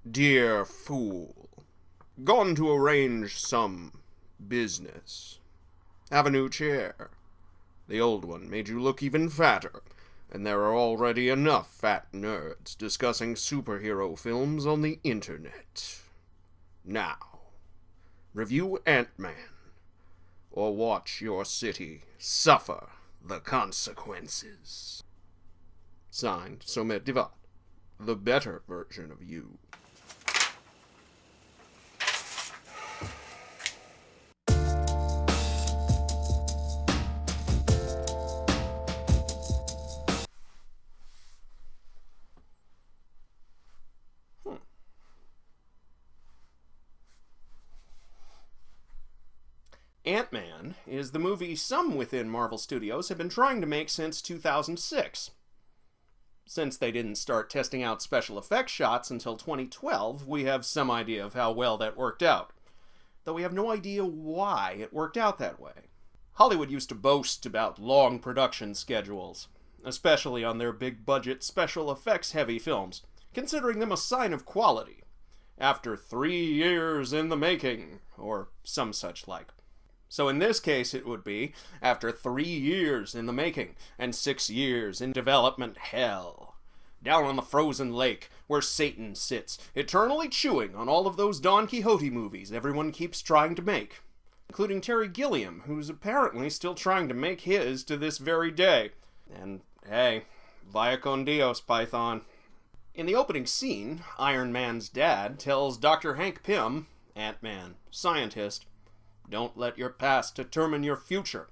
Dear fool, gone to arrange some business. Have a new chair. The old one made you look even fatter, and there are already enough fat nerds discussing superhero films on the internet. Now, review Ant-Man, or watch your city suffer the consequences. Signed, Somet Divat, the better version of you. Ant-Man is the movie some within Marvel Studios have been trying to make since 2006. Since they didn't start testing out special effects shots until 2012, we have some idea of how well that worked out. Though we have no idea why it worked out that way. Hollywood used to boast about long production schedules, especially on their big-budget special effects-heavy films, considering them a sign of quality. After 3 years in the making, or some such like. So in this case it would be, after 3 years in the making, and 6 years in development hell. Down on the frozen lake, where Satan sits, eternally chewing on all of those Don Quixote movies everyone keeps trying to make. Including Terry Gilliam, who's apparently still trying to make his to this very day. And, hey, vaya con Dios, Python. In the opening scene, Iron Man's dad tells Dr. Hank Pym, Ant-Man, scientist, "Don't let your past determine your future,"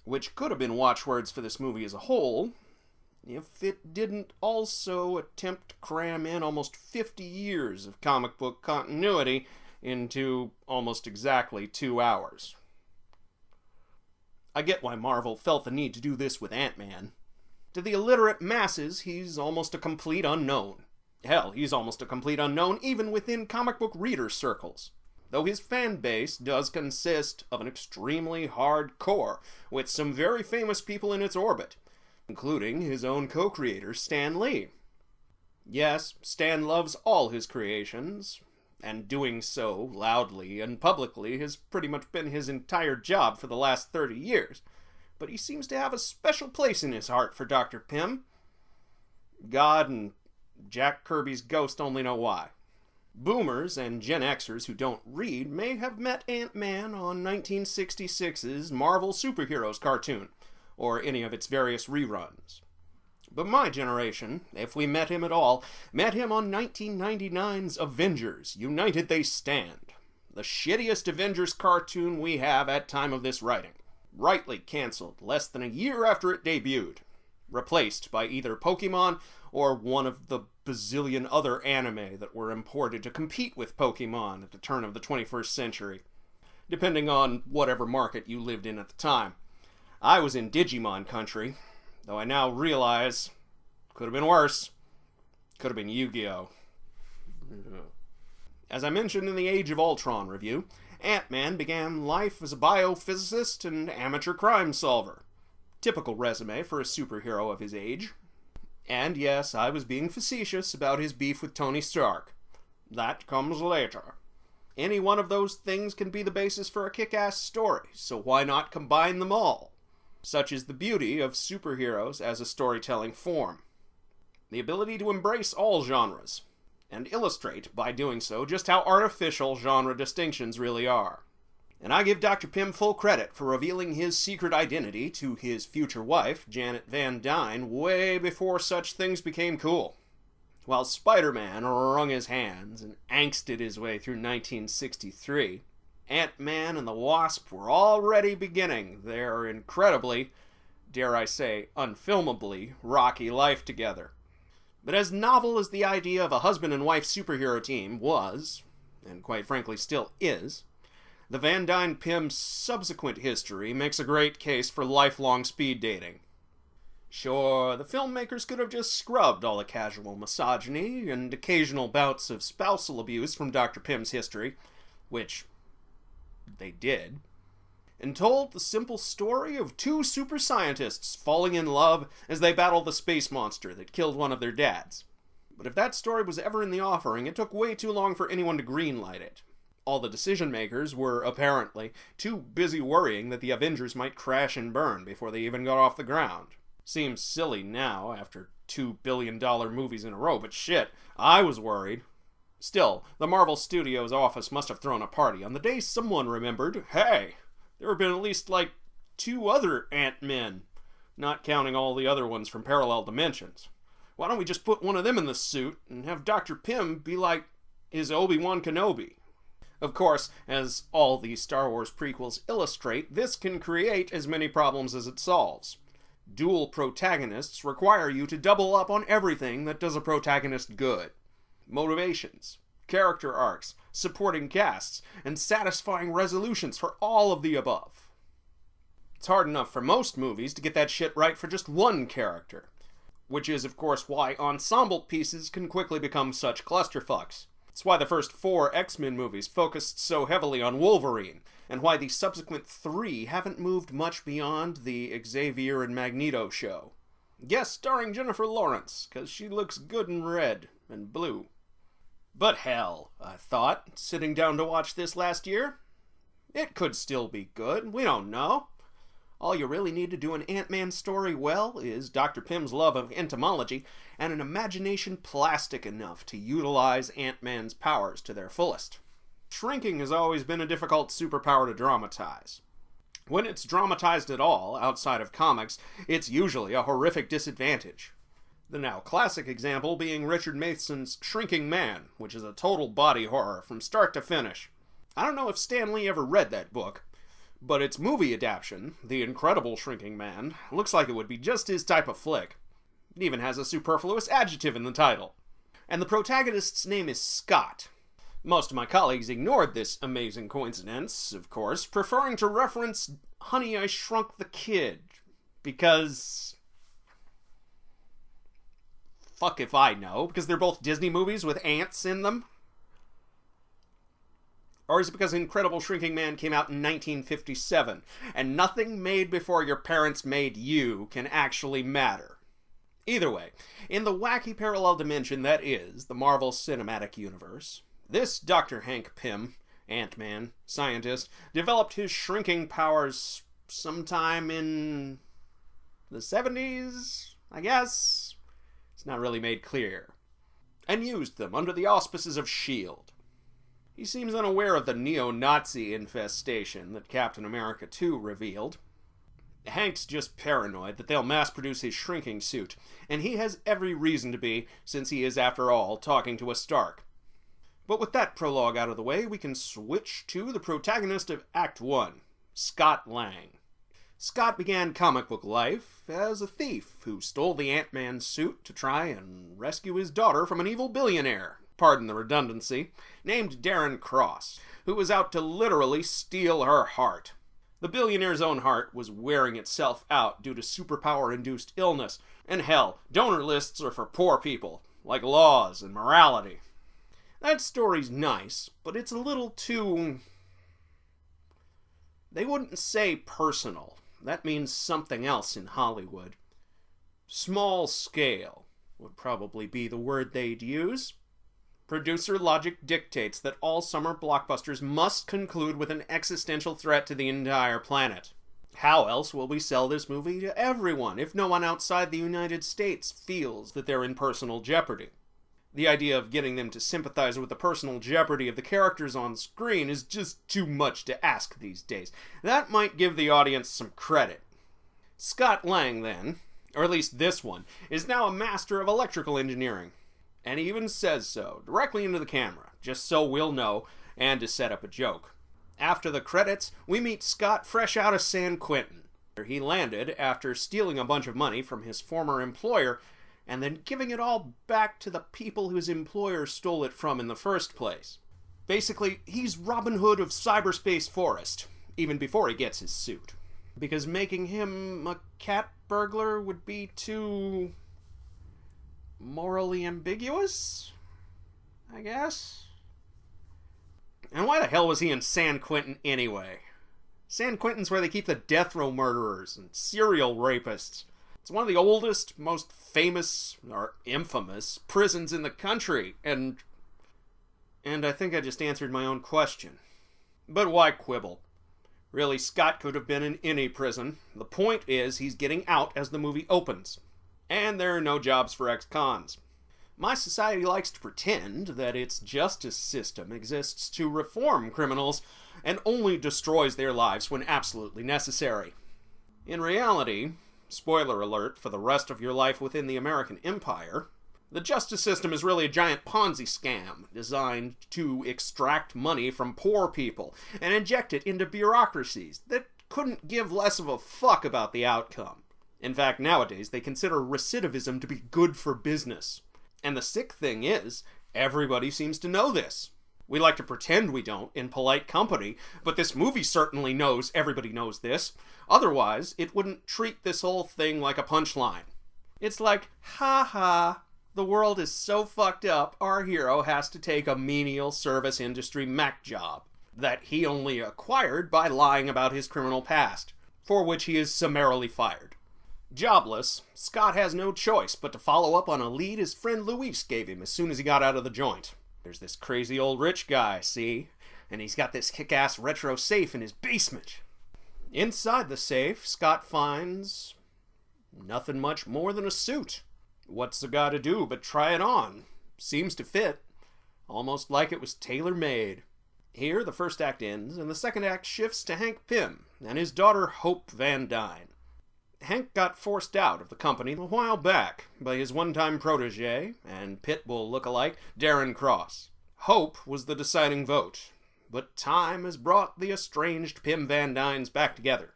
which could have been watchwords for this movie as a whole, if it didn't also attempt to cram in almost 50 years of comic book continuity into almost exactly 2 hours. I get why Marvel felt the need to do this with Ant-Man. To the illiterate masses, he's almost a complete unknown. Hell, he's almost a complete unknown even within comic book reader circles. Though his fan base does consist of an extremely hard core, with some very famous people in its orbit, including his own co-creator, Stan Lee. Yes, Stan loves all his creations, and doing so loudly and publicly has pretty much been his entire job for the last 30 years, but he seems to have a special place in his heart for Dr. Pym. God and Jack Kirby's ghost only know why. Boomers and Gen Xers who don't read may have met Ant-Man on 1966's Marvel Superheroes cartoon, or any of its various reruns. But my generation, if we met him at all, met him on 1999's Avengers, United They Stand, the shittiest Avengers cartoon we have at time of this writing, rightly cancelled less than a year after it debuted, replaced by either Pokemon or one of the bazillion other anime that were imported to compete with Pokemon at the turn of the 21st century, depending on whatever market you lived in at the time. I was in Digimon country, though I now realize could have been worse. Could have been Yu-Gi-Oh! As I mentioned in the Age of Ultron review, Ant-Man began life as a biophysicist and amateur crime solver. Typical resume for a superhero of his age. And yes, I was being facetious about his beef with Tony Stark. That comes later. Any one of those things can be the basis for a kick-ass story, so why not combine them all? Such is the beauty of superheroes as a storytelling form. The ability to embrace all genres, and illustrate, by doing so, just how artificial genre distinctions really are. And I give Dr. Pym full credit for revealing his secret identity to his future wife, Janet Van Dyne, way before such things became cool. While Spider-Man wrung his hands and angsted his way through 1963, Ant-Man and the Wasp were already beginning their incredibly, dare I say, unfilmably, rocky life together. But as novel as the idea of a husband and wife superhero team was, and quite frankly still is, the Van Dyne-Pym subsequent history makes a great case for lifelong speed dating. Sure, the filmmakers could have just scrubbed all the casual misogyny and occasional bouts of spousal abuse from Dr. Pym's history, which they did, and told the simple story of two super scientists falling in love as they battle the space monster that killed one of their dads. But if that story was ever in the offering, it took way too long for anyone to greenlight it. All the decision makers were, apparently, too busy worrying that the Avengers might crash and burn before they even got off the ground. Seems silly now, after $2 billion movies in a row, but shit, I was worried. Still, the Marvel Studios office must have thrown a party on the day someone remembered, hey, there have been at least, 2 other Ant-Men, not counting all the other ones from parallel dimensions. Why don't we just put one of them in the suit and have Dr. Pym be like his Obi-Wan Kenobi? Of course, as all the Star Wars prequels illustrate, this can create as many problems as it solves. Dual protagonists require you to double up on everything that does a protagonist good. Motivations, character arcs, supporting casts, and satisfying resolutions for all of the above. It's hard enough for most movies to get that shit right for just one character. Which is, of course, why ensemble pieces can quickly become such clusterfucks. It's why the first 4 X-Men movies focused so heavily on Wolverine, and why the subsequent 3 haven't moved much beyond the Xavier and Magneto show. Yes, starring Jennifer Lawrence, because she looks good in red and blue. But hell, I thought, sitting down to watch this last year. It could still be good, we don't know. All you really need to do an Ant-Man story well is Dr. Pym's love of entomology and an imagination plastic enough to utilize Ant-Man's powers to their fullest. Shrinking has always been a difficult superpower to dramatize. When it's dramatized at all, outside of comics, it's usually a horrific disadvantage. The now classic example being Richard Mason's Shrinking Man, which is a total body horror from start to finish. I don't know if Stan Lee ever read that book, but its movie adaptation, The Incredible Shrinking Man, looks like it would be just his type of flick. It even has a superfluous adjective in the title. And the protagonist's name is Scott. Most of my colleagues ignored this amazing coincidence, of course, preferring to reference Honey, I Shrunk the Kid, because... fuck if I know, because they're both Disney movies with ants in them. Or is it because Incredible Shrinking Man came out in 1957, and nothing made before your parents made you can actually matter? Either way, in the wacky parallel dimension that is the Marvel Cinematic Universe, this Dr. Hank Pym, Ant-Man, scientist, developed his shrinking powers sometime in the 70s, I guess? It's not really made clear. And used them under the auspices of S.H.I.E.L.D. He seems unaware of the neo-Nazi infestation that Captain America 2 revealed. Hank's just paranoid that they'll mass-produce his shrinking suit, and he has every reason to be, since he is, after all, talking to a Stark. But with that prologue out of the way, we can switch to the protagonist of Act 1, Scott Lang. Scott began comic book life as a thief who stole the Ant-Man suit to try and rescue his daughter from an evil billionaire, pardon the redundancy, named Darren Cross, who was out to literally steal her heart. The billionaire's own heart was wearing itself out due to superpower-induced illness, and hell, donor lists are for poor people, like laws and morality. That story's nice, but it's a little too... they wouldn't say personal. That means something else in Hollywood. Small scale would probably be the word they'd use. Producer logic dictates that all summer blockbusters must conclude with an existential threat to the entire planet. How else will we sell this movie to everyone if no one outside the United States feels that they're in personal jeopardy? The idea of getting them to sympathize with the personal jeopardy of the characters on screen is just too much to ask these days. That might give the audience some credit. Scott Lang, then, or at least this one, is now a master of electrical engineering. And he even says so, directly into the camera, just so we'll know, and to set up a joke. After the credits, we meet Scott fresh out of San Quentin, where he landed after stealing a bunch of money from his former employer, and then giving it all back to the people whose employer stole it from in the first place. Basically, he's Robin Hood of Cyberspace Forest, even before he gets his suit. Because making him a cat burglar would be too... morally ambiguous, I guess? And why the hell was he in San Quentin anyway? San Quentin's where they keep the death row murderers and serial rapists. It's one of the oldest, most famous, or infamous, prisons in the country, and I think I just answered my own question. But why quibble? Really, Scott could have been in any prison. The point is, he's getting out as the movie opens. And there are no jobs for ex-cons. My society likes to pretend that its justice system exists to reform criminals and only destroys their lives when absolutely necessary. In reality, spoiler alert for the rest of your life within the American Empire, the justice system is really a giant Ponzi scam designed to extract money from poor people and inject it into bureaucracies that couldn't give less of a fuck about the outcome. In fact, nowadays, they consider recidivism to be good for business. And the sick thing is, everybody seems to know this. We like to pretend we don't in polite company, but this movie certainly knows everybody knows this. Otherwise, it wouldn't treat this whole thing like a punchline. It's like, ha ha, the world is so fucked up, our hero has to take a menial service industry mech job that he only acquired by lying about his criminal past, for which he is summarily fired. Jobless, Scott has no choice but to follow up on a lead his friend Luis gave him as soon as he got out of the joint. There's this crazy old rich guy, see? And he's got this kick-ass retro safe in his basement. Inside the safe, Scott finds nothing much more than a suit. What's the guy to do but try it on? Seems to fit. Almost like it was tailor-made. Here, the first act ends, and the second act shifts to Hank Pym and his daughter Hope Van Dyne. Hank got forced out of the company a while back by his one-time protege and Pitbull look-alike Darren Cross. Hope was the deciding vote, but time has brought the estranged Pym Van Dynes back together.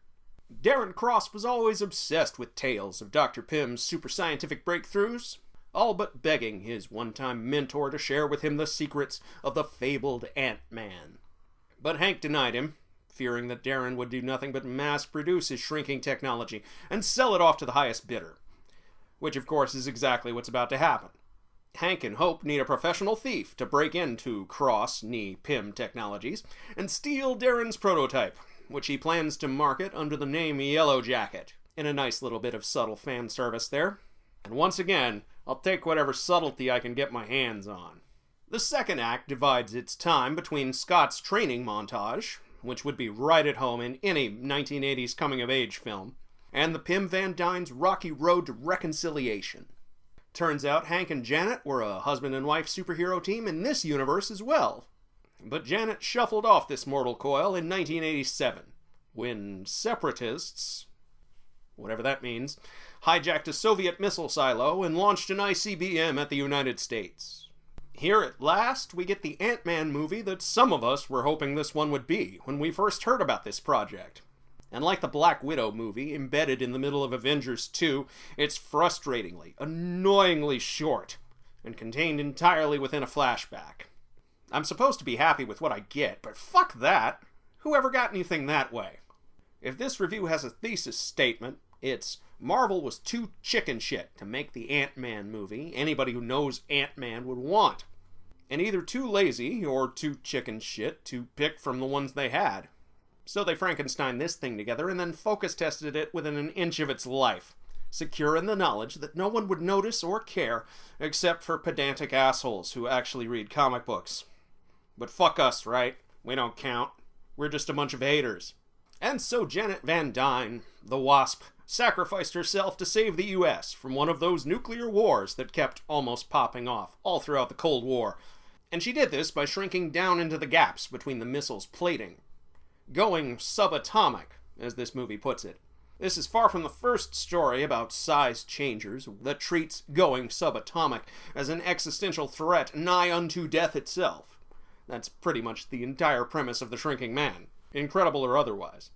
Darren Cross was always obsessed with tales of Dr. Pym's super scientific breakthroughs, all but begging his one-time mentor to share with him the secrets of the fabled Ant-Man. But Hank denied him, fearing that Darren would do nothing but mass-produce his shrinking technology and sell it off to the highest bidder. Which, of course, is exactly what's about to happen. Hank and Hope need a professional thief to break into Cross-Pym Technologies and steal Darren's prototype, which he plans to market under the name Yellow Jacket, in a nice little bit of subtle fan service there. And once again, I'll take whatever subtlety I can get my hands on. The second act divides its time between Scott's training montage, which would be right at home in any 1980s coming-of-age film, and the Pym Van Dyne's rocky road to reconciliation. Turns out Hank and Janet were a husband and wife superhero team in this universe as well. But Janet shuffled off this mortal coil in 1987, when separatists, whatever that means, hijacked a Soviet missile silo and launched an ICBM at the United States. Here at last, we get the Ant-Man movie that some of us were hoping this one would be when we first heard about this project. And like the Black Widow movie, embedded in the middle of Avengers 2, it's frustratingly, annoyingly short, and contained entirely within a flashback. I'm supposed to be happy with what I get, but fuck that! Whoever got anything that way? If this review has a thesis statement, it's Marvel was too chicken shit to make the Ant-Man movie anybody who knows Ant-Man would want, and either too lazy or too chicken shit to pick from the ones they had. So they Frankensteined this thing together and then focus tested it within an inch of its life, secure in the knowledge that no one would notice or care except for pedantic assholes who actually read comic books. But fuck us, right? We don't count. We're just a bunch of haters. And so Janet Van Dyne, the Wasp, sacrificed herself to save the US from one of those nuclear wars that kept almost popping off all throughout the Cold War. And she did this by shrinking down into the gaps between the missile's plating. Going subatomic, as this movie puts it. This is far from the first story about size changers that treats going subatomic as an existential threat nigh unto death itself. That's pretty much the entire premise of The Shrinking Man, incredible or otherwise.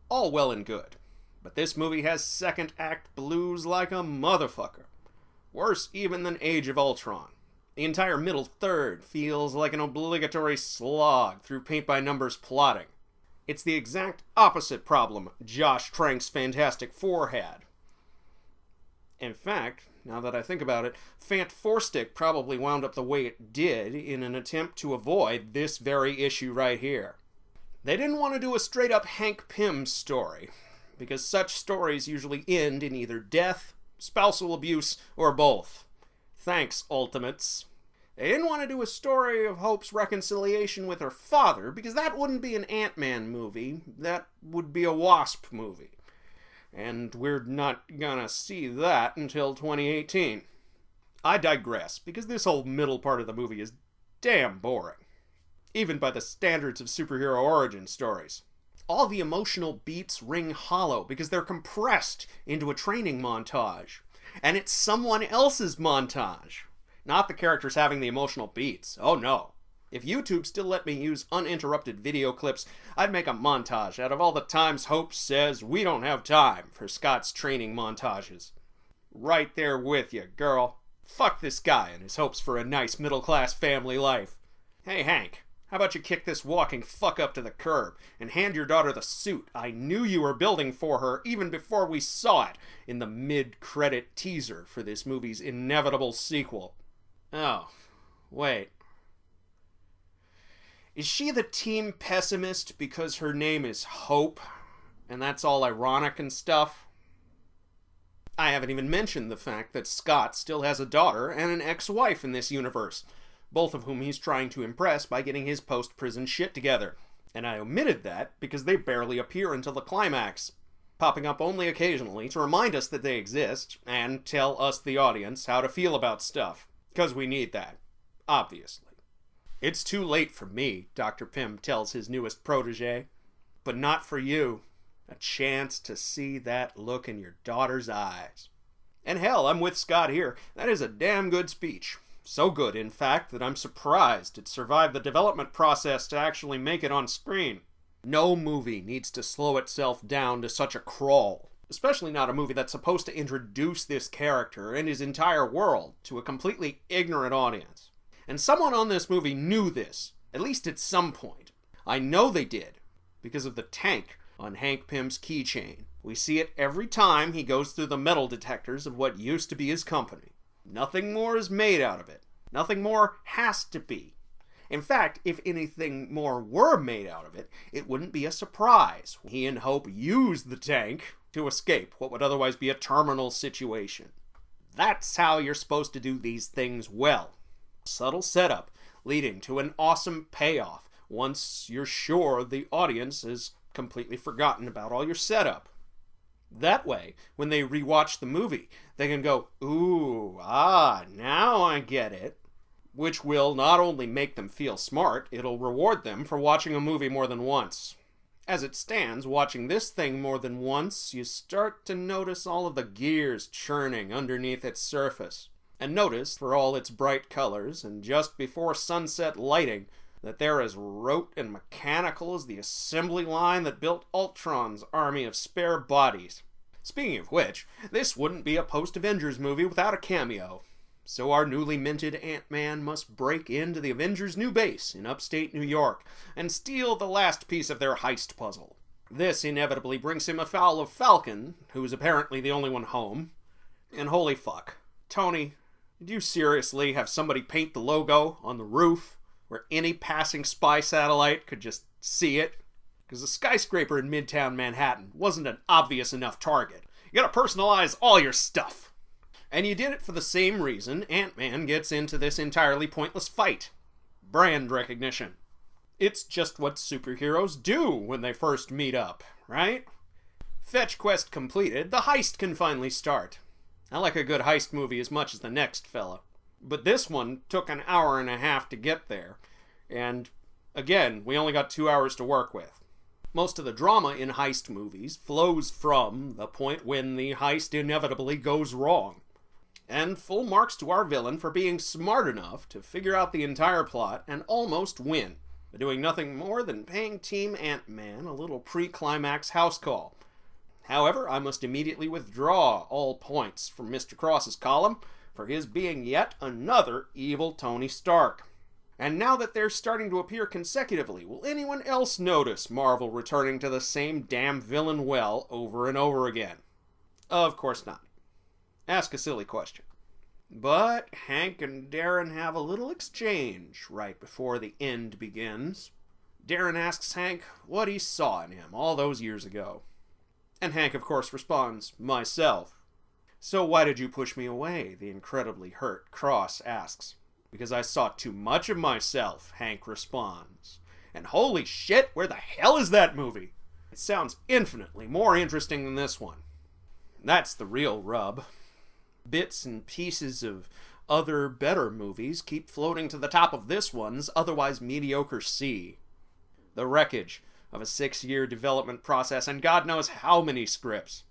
All well and good, but this movie has second act blues like a motherfucker. Worse even than Age of Ultron. The entire middle third feels like an obligatory slog through paint-by-numbers plotting. It's the exact opposite problem Josh Trank's Fantastic Four had. In fact, now that I think about it, Fant Four Stick probably wound up the way it did in an attempt to avoid this very issue right here. They didn't want to do a straight-up Hank Pym story, because such stories usually end in either death spousal abuse, or both. Thanks, Ultimates. They didn't want to do a story of Hope's reconciliation with her father, because that wouldn't be an Ant-Man movie. That would be a Wasp movie. And we're not gonna see that until 2018. I digress, because this whole middle part of the movie is damn boring. Even by the standards of superhero origin stories. All the emotional beats ring hollow because they're compressed into a training montage. And it's someone else's montage. Not the characters having the emotional beats. Oh no. If YouTube still let me use uninterrupted video clips, I'd make a montage out of all the times Hope says we don't have time for Scott's training montages. Right there with you, girl. Fuck this guy and his hopes for a nice middle-class family life. Hey, Hank, how about you kick this walking fuck up to the curb and hand your daughter the suit I knew you were building for her even before we saw it in the mid-credit teaser for this movie's inevitable sequel. Oh, wait. Is she the team pessimist because her name is Hope, and that's all ironic and stuff? I haven't even mentioned the fact that Scott still has a daughter and an ex-wife in this universe, both of whom he's trying to impress by getting his post-prison shit together. And I omitted that because they barely appear until the climax, popping up only occasionally to remind us that they exist and tell us, the audience, how to feel about stuff. Because we need that, obviously. It's too late for me, Dr. Pym tells his newest protege. But not for you. A chance to see that look in your daughter's eyes. And hell, I'm with Scott here. That is a damn good speech. So good, in fact, that I'm surprised it survived the development process to actually make it on screen. No movie needs to slow itself down to such a crawl. Especially not a movie that's supposed to introduce this character and his entire world to a completely ignorant audience. And someone on this movie knew this, at least at some point. I know they did, because of the tank on Hank Pym's keychain. We see it every time he goes through the metal detectors of what used to be his company. Nothing more is made out of it. Nothing more has to be. In fact, if anything more were made out of it, it wouldn't be a surprise. He and Hope used the tank to escape what would otherwise be a terminal situation. That's how you're supposed to do these things well. Subtle setup, leading to an awesome payoff once you're sure the audience has completely forgotten about all your setup. That way, when they rewatch the movie, they can go, ooh, now I get it. Which will not only make them feel smart, it'll reward them for watching a movie more than once. As it stands, watching this thing more than once, you start to notice all of the gears churning underneath its surface. And notice, for all its bright colors, and just before sunset lighting, that they're as rote and mechanical as the assembly line that built Ultron's army of spare bodies. Speaking of which, this wouldn't be a post-Avengers movie without a cameo. So our newly minted Ant-Man must break into the Avengers' new base in upstate New York and steal the last piece of their heist puzzle. This inevitably brings him afoul of Falcon, who is apparently the only one home. And holy fuck, Tony, did you seriously have somebody paint the logo on the roof where any passing spy satellite could just see it? Because a skyscraper in Midtown Manhattan wasn't an obvious enough target. You gotta personalize all your stuff. And you did it for the same reason Ant-Man gets into this entirely pointless fight. Brand recognition. It's just what superheroes do when they first meet up, right? Fetch quest completed, the heist can finally start. I like a good heist movie as much as the next fella. But this one took an hour and a half to get there. And, again, we only got 2 hours to work with. Most of the drama in heist movies flows from the point when the heist inevitably goes wrong. And full marks to our villain for being smart enough to figure out the entire plot and almost win, by doing nothing more than paying Team Ant-Man a little pre-climax house call. However, I must immediately withdraw all points from Mr. Cross's column for his being yet another evil Tony Stark. And now that they're starting to appear consecutively, will anyone else notice Marvel returning to the same damn villain well over and over again? Of course not. Ask a silly question. But Hank and Darren have a little exchange right before the end begins. Darren asks Hank what he saw in him all those years ago. And Hank, of course, responds, myself. "So why did you push me away?" the incredibly hurt Cross asks. "Because I saw too much of myself," Hank responds. And holy shit, where the hell is that movie? It sounds infinitely more interesting than this one. That's the real rub. Bits and pieces of other better movies keep floating to the top of this one's otherwise mediocre sea. The wreckage of a 6-year development process and God knows how many scripts.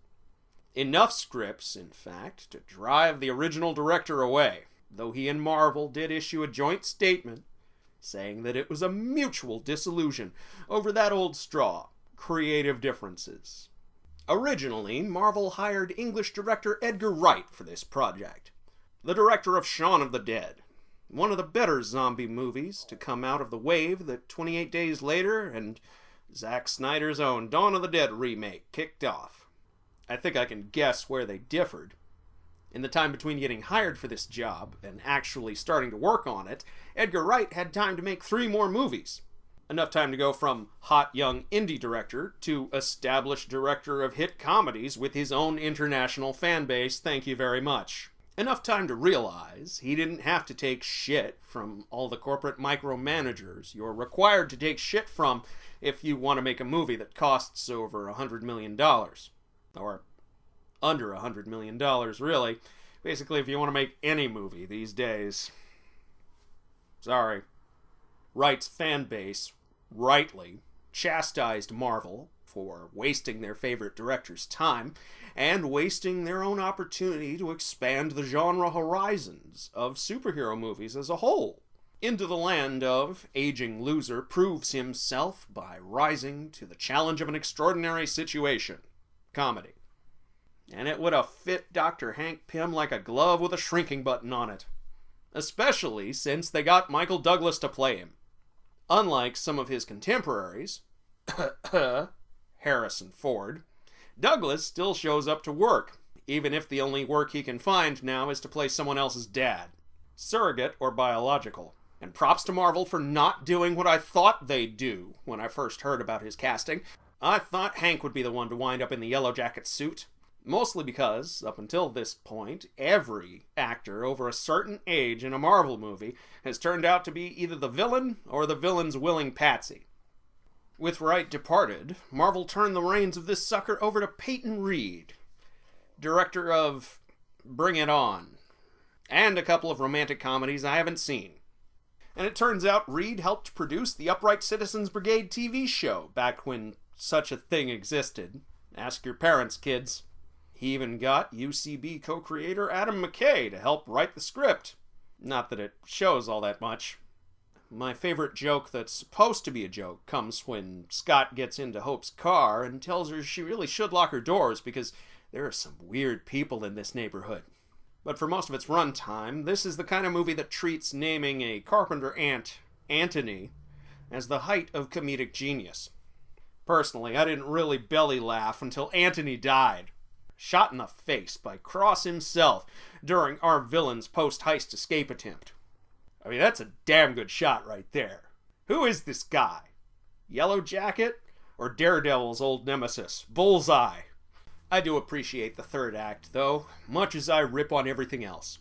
Enough scripts, in fact, to drive the original director away, though he and Marvel did issue a joint statement saying that it was a mutual disillusion over that old straw, creative differences. Originally, Marvel hired English director Edgar Wright for this project, the director of Shaun of the Dead, one of the better zombie movies to come out of the wave that 28 Days Later and Zack Snyder's own Dawn of the Dead remake kicked off. I think I can guess where they differed. In the time between getting hired for this job and actually starting to work on it, Edgar Wright had time to make 3 more movies. Enough time to go from hot young indie director to established director of hit comedies with his own international fan base, thank you very much. Enough time to realize he didn't have to take shit from all the corporate micromanagers you're required to take shit from if you want to make a movie that costs over $100 million. Or under $100 million, really. Basically, if you want to make any movie these days. Sorry. Wright's fan base, rightly, chastised Marvel for wasting their favorite director's time and wasting their own opportunity to expand the genre horizons of superhero movies as a whole. Into the land of aging loser proves himself by rising to the challenge of an extraordinary situation. Comedy. And it would have fit Dr. Hank Pym like a glove with a shrinking button on it. Especially since they got Michael Douglas to play him. Unlike some of his contemporaries, Harrison Ford, Douglas still shows up to work, even if the only work he can find now is to play someone else's dad. Surrogate or biological. And props to Marvel for not doing what I thought they'd do when I first heard about his casting. I thought Hank would be the one to wind up in the Yellow Jacket suit. Mostly because, up until this point, every actor over a certain age in a Marvel movie has turned out to be either the villain or the villain's willing patsy. With Wright departed, Marvel turned the reins of this sucker over to Peyton Reed, director of Bring It On, and a couple of romantic comedies I haven't seen. And it turns out Reed helped produce the Upright Citizens Brigade TV show back when such a thing existed. Ask your parents, kids. He even got UCB co-creator Adam McKay to help write the script. Not that it shows all that much. My favorite joke that's supposed to be a joke comes when Scott gets into Hope's car and tells her she really should lock her doors because there are some weird people in this neighborhood. But for most of its runtime, this is the kind of movie that treats naming a carpenter ant, Antony, as the height of comedic genius. Personally, I didn't really belly laugh until Antony died. Shot in the face by Cross himself during our villain's post-heist escape attempt. I mean, that's a damn good shot right there. Who is this guy? Yellow Jacket or Daredevil's old nemesis, Bullseye? I do appreciate the third act, though, much as I rip on everything else.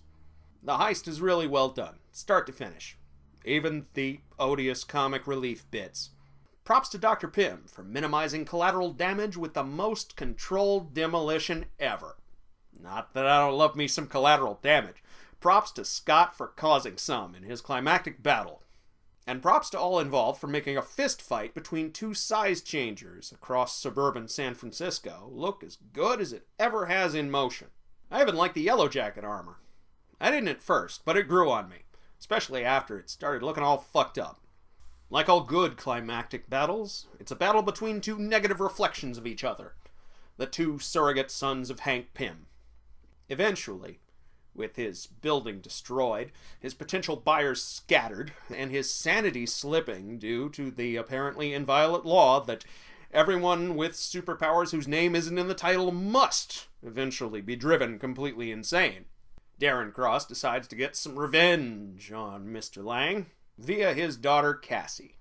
The heist is really well done, start to finish. Even the odious comic relief bits. Props to Dr. Pym for minimizing collateral damage with the most controlled demolition ever. Not that I don't love me some collateral damage. Props to Scott for causing some in his climactic battle. And props to all involved for making a fist fight between 2 size changers across suburban San Francisco look as good as it ever has in motion. I even like the Yellow Jacket armor. I didn't at first, but it grew on me, especially after it started looking all fucked up. Like all good climactic battles, it's a battle between 2 negative reflections of each other. The 2 surrogate sons of Hank Pym. Eventually, with his building destroyed, his potential buyers scattered, and his sanity slipping due to the apparently inviolate law that everyone with superpowers whose name isn't in the title must eventually be driven completely insane. Darren Cross decides to get some revenge on Mr. Lang via his daughter Cassie.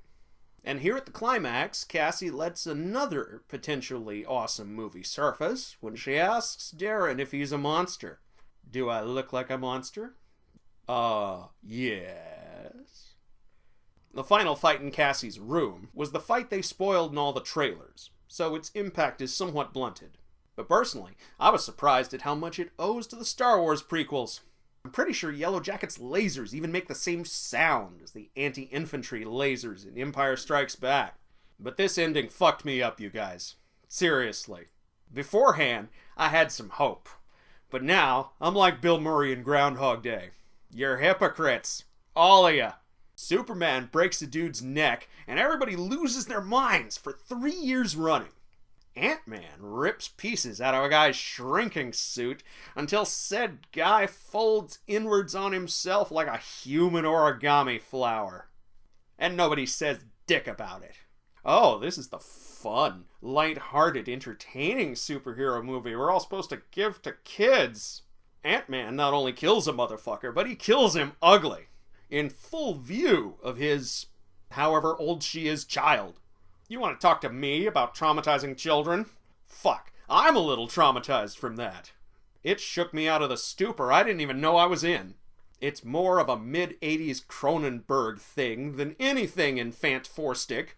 And here at the climax, Cassie lets another potentially awesome movie surface when she asks Darren if he's a monster. Do I look like a monster? Yes. The final fight in Cassie's room was the fight they spoiled in all the trailers, so its impact is somewhat blunted. But personally, I was surprised at how much it owes to the Star Wars prequels. I'm pretty sure Yellow Jacket's lasers even make the same sound as the anti-infantry lasers in Empire Strikes Back. But this ending fucked me up, you guys. Seriously. Beforehand, I had some hope. But now, I'm like Bill Murray in Groundhog Day. You're hypocrites. All of ya. Superman breaks a dude's neck, and everybody loses their minds for 3 years running. Ant-Man rips pieces out of a guy's shrinking suit until said guy folds inwards on himself like a human origami flower. And nobody says dick about it. Oh, this is the fun, light-hearted, entertaining superhero movie we're all supposed to give to kids. Ant-Man not only kills a motherfucker, but he kills him ugly, in full view of his, however old she is, child. You want to talk to me about traumatizing children? Fuck, I'm a little traumatized from that. It shook me out of the stupor I didn't even know I was in. It's more of a mid-80s Cronenberg thing than anything in Fant Four Stick,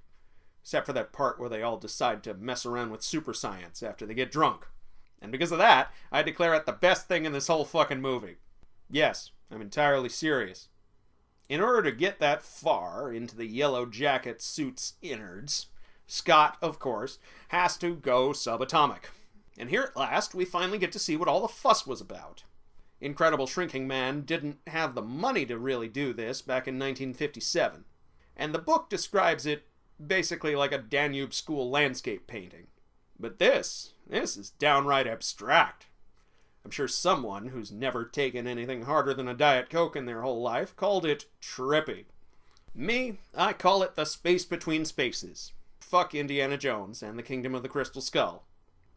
except for that part where they all decide to mess around with super science after they get drunk. And because of that, I declare it the best thing in this whole fucking movie. Yes, I'm entirely serious. In order to get that far into the Yellow Jacket suit's innards, Scott, of course, has to go subatomic. And here at last, we finally get to see what all the fuss was about. Incredible Shrinking Man didn't have the money to really do this back in 1957. And the book describes it basically like a Danube school landscape painting. But this is downright abstract. I'm sure someone who's never taken anything harder than a Diet Coke in their whole life called it trippy. Me, I call it the space between spaces. Fuck Indiana Jones and the Kingdom of the Crystal Skull.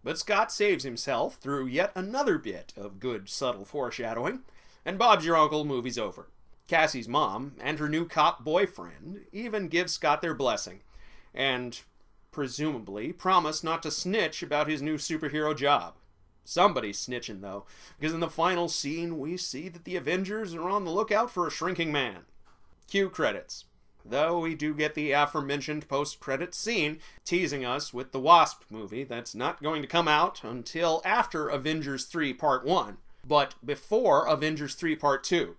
But Scott saves himself through yet another bit of good subtle foreshadowing, and Bob's Your Uncle movie's over. Cassie's mom and her new cop boyfriend even give Scott their blessing, and presumably promise not to snitch about his new superhero job. Somebody's snitching though, because in the final scene we see that the Avengers are on the lookout for a shrinking man. Cue credits. Though we do get the aforementioned post-credits scene teasing us with the Wasp movie that's not going to come out until after Avengers 3 Part 1, but before Avengers 3 Part 2,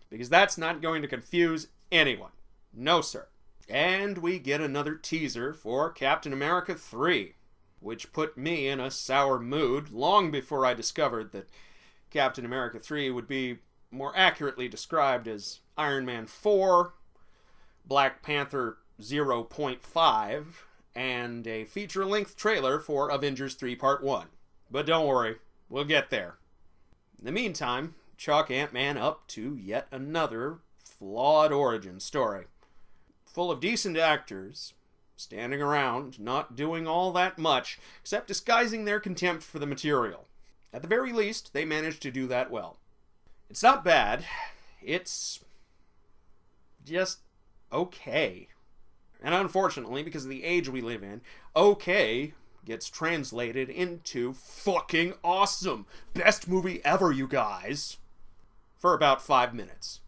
because that's not going to confuse anyone. No, sir. And we get another teaser for Captain America 3, which put me in a sour mood long before I discovered that Captain America 3 would be more accurately described as Iron Man 4, Black Panther 0.5, and a feature-length trailer for Avengers 3 Part 1. But don't worry, we'll get there. In the meantime, chalk Ant-Man up to yet another flawed origin story. Full of decent actors, standing around, not doing all that much, except disguising their contempt for the material. At the very least, they managed to do that well. It's not bad, it's just okay. And unfortunately, because of the age we live in, okay gets translated into fucking awesome. Best movie ever, you guys. For about 5 minutes.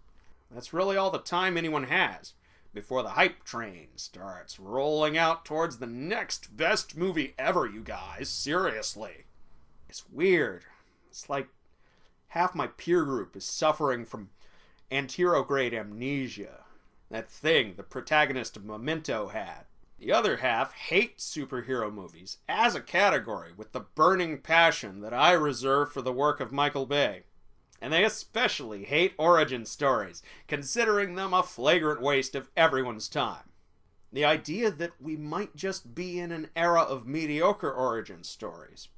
That's really all the time anyone has before the hype train starts rolling out towards the next best movie ever, you guys. Seriously. It's weird. It's like half my peer group is suffering from anterograde amnesia. That thing the protagonist of Memento had. The other half hate superhero movies as a category with the burning passion that I reserve for the work of Michael Bay. And they especially hate origin stories, considering them a flagrant waste of everyone's time. The idea that we might just be in an era of mediocre origin stories,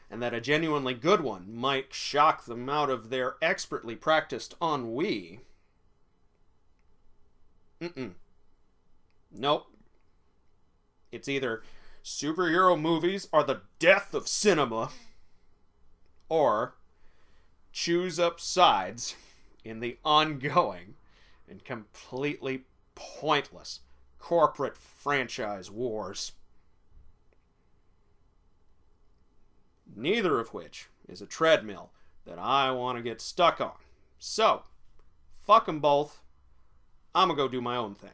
and that a genuinely good one might shock them out of their expertly practiced ennui. Nope. It's either superhero movies are the death of cinema, or choose up sides in the ongoing and completely pointless corporate franchise wars. Neither of which is a treadmill that I want to get stuck on. So, fuck them both. I'm gonna go do my own thing.